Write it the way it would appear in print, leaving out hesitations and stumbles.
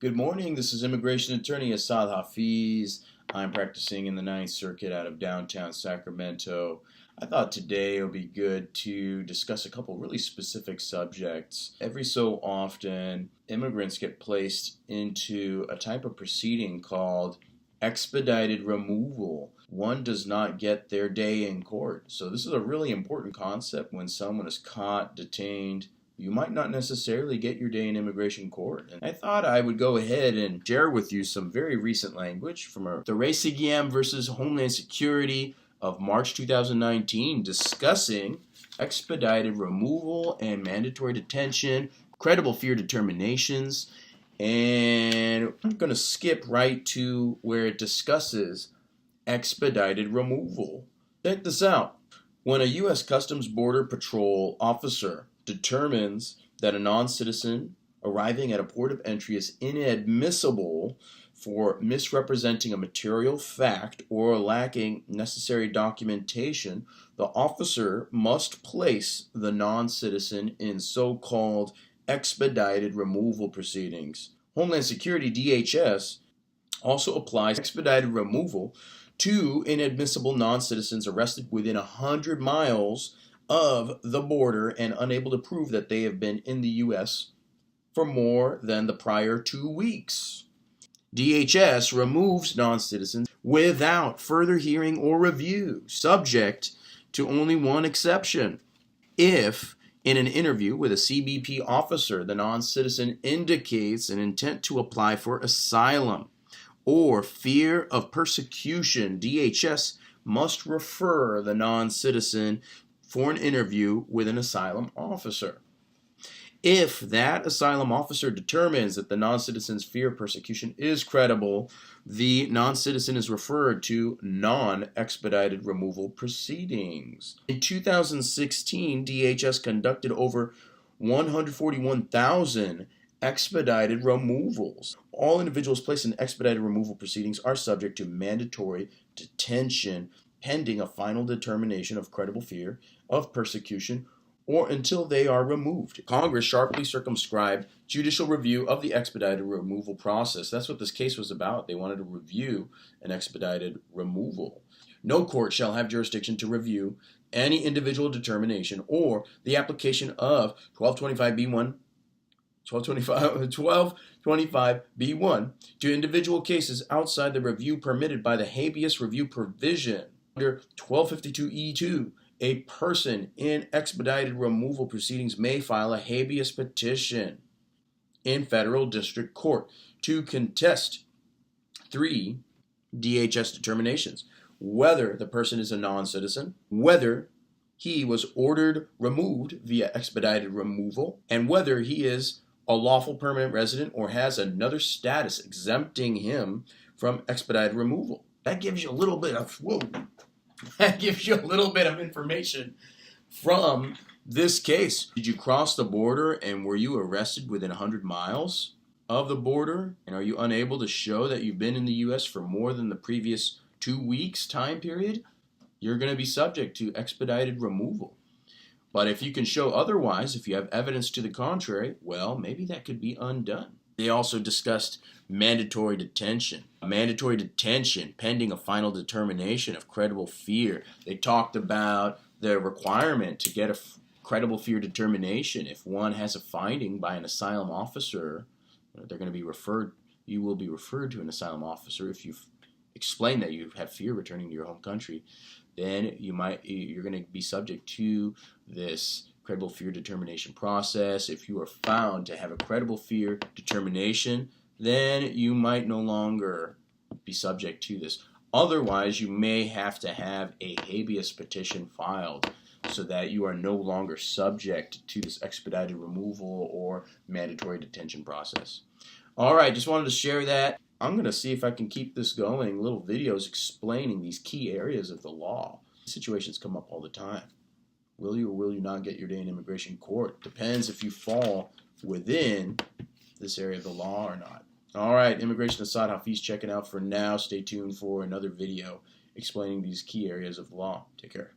Good morning. This is immigration attorney Asad Hafiz. I'm practicing in the Ninth Circuit out of downtown Sacramento. I thought today it would be good to discuss a couple really specific subjects. Every so often, immigrants get placed into a type of proceeding called expedited removal. One does not get their day in court. So this is a really important concept when someone is caught, detained. You might not necessarily get your day in immigration court. And I thought I would go ahead and share with you some very recent language from the Sacramento versus Homeland Security of March 2019 discussing expedited removal and mandatory detention, credible fear determinations, and I'm going to skip right to where it discusses expedited removal. Check this out. When a U.S. Customs Border Patrol officer determines that a non-citizen arriving at a port of entry is inadmissible for misrepresenting a material fact or lacking necessary documentation, the officer must place the non-citizen in so-called expedited removal proceedings. Homeland Security, DHS, also applies expedited removal to inadmissible non-citizens arrested within 100 miles of the border and unable to prove that they have been in the U.S. for more than the prior 2 weeks. DHS removes non-citizens without further hearing or review, subject to only one exception. If, in an interview with a CBP officer, the non-citizen indicates an intent to apply for asylum or fear of persecution, DHS must refer the non-citizen for an interview with an asylum officer. If that asylum officer determines that the non-citizen's fear of persecution is credible, the non-citizen is referred to non-expedited removal proceedings. In 2016, DHS conducted over 141,000 expedited removals. All individuals placed in expedited removal proceedings are subject to mandatory detention pending a final determination of credible fear of persecution or until they are removed. Congress sharply circumscribed judicial review of the expedited removal process. That's what this case was about. They wanted to review an expedited removal. No court shall have jurisdiction to review any individual determination or the application of 1225B1 to individual cases outside the review permitted by the habeas review provision. Under 1252E2, a person in expedited removal proceedings may file a habeas petition in federal district court to contest 3 DHS determinations: whether the person is a non-citizen, whether he was ordered removed via expedited removal, and whether he is a lawful permanent resident or has another status exempting him from expedited removal. That gives you a little bit of information from this case. Did you cross the border and were you arrested within 100 miles of the border? And are you unable to show that you've been in the U.S. for more than the previous 2 weeks time period? You're going to be subject to expedited removal. But if you can show otherwise, if you have evidence to the contrary, well, maybe that could be undone. They also discussed mandatory detention. Mandatory detention pending a final determination of credible fear. They talked about the requirement to get a credible fear determination. If one has a finding by an asylum officer, they're going to be referred. You will be referred to an asylum officer if you've explained that you have fear returning to your home country. Then you're going to be subject to this credible fear determination process. If you are found to have a credible fear determination, then you might no longer be subject to this. Otherwise, you may have to have a habeas petition filed so that you are no longer subject to this expedited removal or mandatory detention process. All right, just wanted to share that. I'm going to see if I can keep this going, little videos explaining these key areas of the law. Situations come up all the time. Will you or will you not get your day in immigration court? Depends if you fall within this area of the law or not. All right, Immigration Asad Hafiz checking out for now. Stay tuned for another video explaining these key areas of the law. Take care.